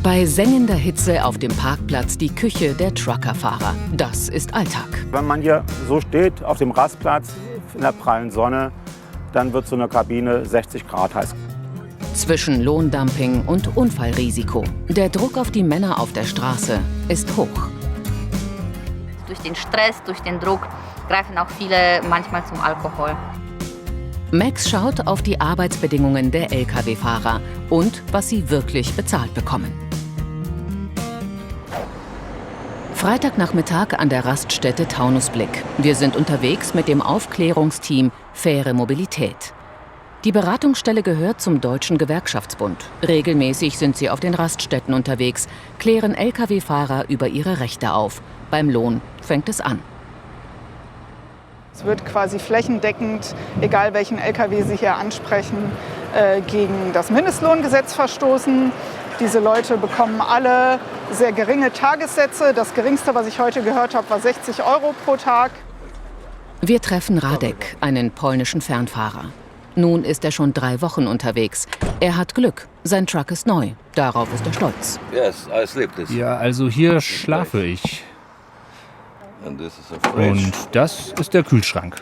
Bei sengender Hitze auf dem Parkplatz die Küche der Truckerfahrer. Das ist Alltag. Wenn man hier so steht auf dem Rastplatz in der prallen Sonne, dann wird so eine Kabine 60 Grad heiß. Zwischen Lohndumping und Unfallrisiko. Der Druck auf die Männer auf der Straße ist hoch. Durch den Stress, durch den Druck greifen auch viele manchmal zum Alkohol. Max schaut auf die Arbeitsbedingungen der Lkw-Fahrer und was sie wirklich bezahlt bekommen. Freitagnachmittag an der Raststätte Taunusblick. Wir sind unterwegs mit dem Aufklärungsteam Faire Mobilität. Die Beratungsstelle gehört zum Deutschen Gewerkschaftsbund. Regelmäßig sind sie auf den Raststätten unterwegs, klären Lkw-Fahrer über ihre Rechte auf. Beim Lohn fängt es an. Es wird quasi flächendeckend, egal welchen Lkw Sie hier ansprechen, gegen das Mindestlohngesetz verstoßen. Diese Leute bekommen alle sehr geringe Tagessätze. Das geringste, was ich heute gehört habe, war 60 € pro Tag. Wir treffen Radek, einen polnischen Fernfahrer. Nun ist er schon 3 Wochen unterwegs. Er hat Glück, sein Truck ist neu. Darauf ist er stolz. Ja, also hier schlafe ich. Und das ist der Kühlschrank.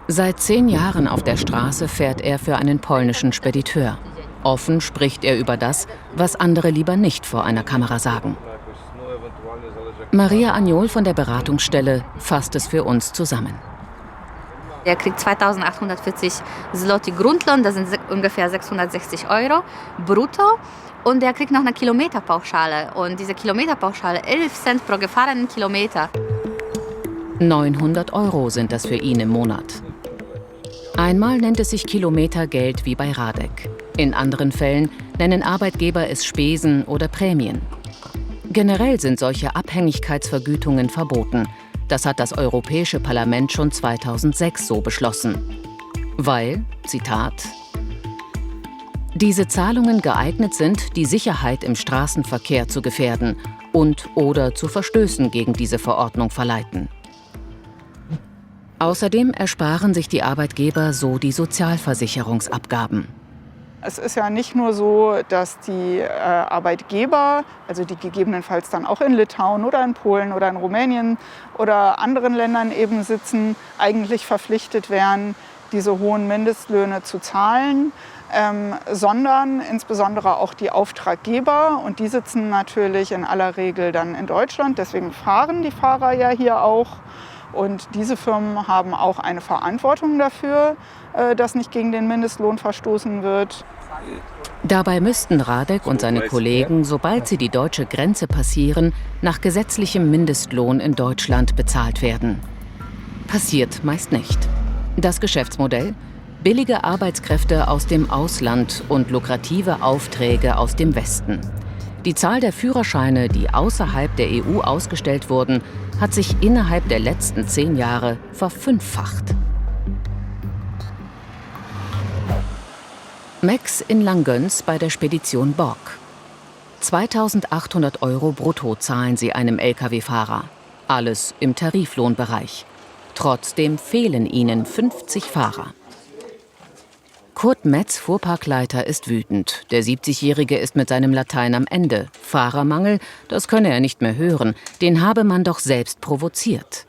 Seit 10 Jahren auf der Straße fährt er für einen polnischen Spediteur. Offen spricht er über das, was andere lieber nicht vor einer Kamera sagen. Maria Agnol von der Beratungsstelle fasst es für uns zusammen. Er kriegt 2.840 Zloty Grundlohn, das sind ungefähr 660 € brutto. Und er kriegt noch eine Kilometerpauschale. Und diese Kilometerpauschale, 11 Cent pro gefahrenen Kilometer. 900 € sind das für ihn im Monat. Einmal nennt es sich Kilometergeld wie bei Radek. In anderen Fällen nennen Arbeitgeber es Spesen oder Prämien. Generell sind solche Abhängigkeitsvergütungen verboten. Das hat das Europäische Parlament schon 2006 so beschlossen. Weil, Zitat, diese Zahlungen geeignet sind, die Sicherheit im Straßenverkehr zu gefährden und/oder zu Verstößen gegen diese Verordnung verleiten. Außerdem ersparen sich die Arbeitgeber so die Sozialversicherungsabgaben. Es ist ja nicht nur so, dass die Arbeitgeber, also die gegebenenfalls dann auch in Litauen oder in Polen oder in Rumänien oder anderen Ländern eben sitzen, eigentlich verpflichtet wären, diese hohen Mindestlöhne zu zahlen, sondern insbesondere auch die Auftraggeber. Und die sitzen natürlich in aller Regel dann in Deutschland. Deswegen fahren die Fahrer ja hier auch. Und diese Firmen haben auch eine Verantwortung dafür, dass nicht gegen den Mindestlohn verstoßen wird. Dabei müssten Radek und seine Kollegen, sobald sie die deutsche Grenze passieren, nach gesetzlichem Mindestlohn in Deutschland bezahlt werden. Passiert meist nicht. Das Geschäftsmodell? Billige Arbeitskräfte aus dem Ausland und lukrative Aufträge aus dem Westen. Die Zahl der Führerscheine, die außerhalb der EU ausgestellt wurden, hat sich innerhalb der letzten 10 Jahre verfünffacht. Max in Langgöns bei der Spedition Borg. 2.800 € brutto zahlen sie einem Lkw-Fahrer. Alles im Tariflohnbereich. Trotzdem fehlen ihnen 50 Fahrer. Kurt Metz, Fuhrparkleiter, ist wütend. Der 70-Jährige ist mit seinem Latein am Ende. Fahrermangel, das könne er nicht mehr hören. Den habe man doch selbst provoziert.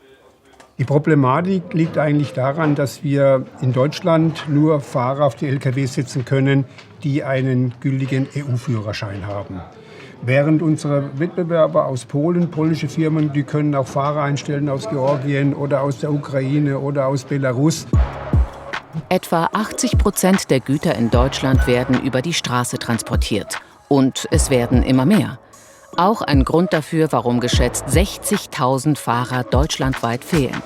Die Problematik liegt eigentlich daran, dass wir in Deutschland nur Fahrer auf die Lkw sitzen können, die einen gültigen EU-Führerschein haben. Während unsere Wettbewerber aus Polen, polnische Firmen, die können auch Fahrer einstellen aus Georgien oder aus der Ukraine oder aus Belarus. Etwa 80% der Güter in Deutschland werden über die Straße transportiert. Und es werden immer mehr. Auch ein Grund dafür, warum geschätzt 60.000 Fahrer deutschlandweit fehlen.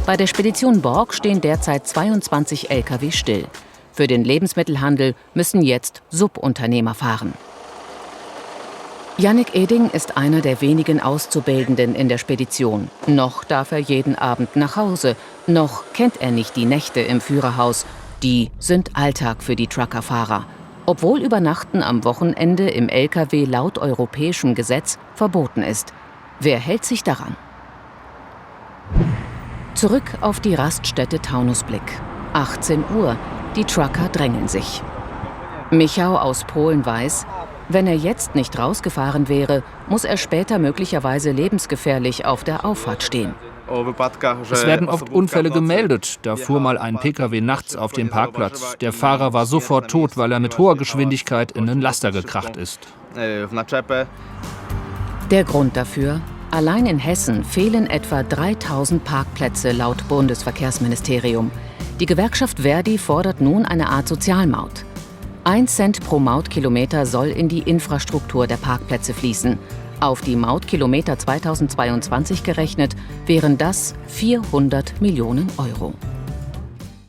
Bei der Spedition Borg stehen derzeit 22 Lkw still. Für den Lebensmittelhandel müssen jetzt Subunternehmer fahren. Jannik Eding ist einer der wenigen Auszubildenden in der Spedition. Noch darf er jeden Abend nach Hause. Noch kennt er nicht die Nächte im Führerhaus. Die sind Alltag für die Truckerfahrer. Obwohl Übernachten am Wochenende im Lkw laut europäischem Gesetz verboten ist. Wer hält sich daran? Zurück auf die Raststätte Taunusblick. 18 Uhr. Die Trucker drängeln sich. Michał aus Polen weiß, wenn er jetzt nicht rausgefahren wäre, muss er später möglicherweise lebensgefährlich auf der Auffahrt stehen. Es werden oft Unfälle gemeldet. Da fuhr mal ein Pkw nachts auf dem Parkplatz. Der Fahrer war sofort tot, weil er mit hoher Geschwindigkeit in einen Laster gekracht ist. Der Grund dafür? Allein in Hessen fehlen etwa 3000 Parkplätze laut Bundesverkehrsministerium. Die Gewerkschaft Verdi fordert nun eine Art Sozialmaut. 1 Cent pro Mautkilometer soll in die Infrastruktur der Parkplätze fließen. Auf die Mautkilometer 2022 gerechnet wären das 400 Millionen Euro.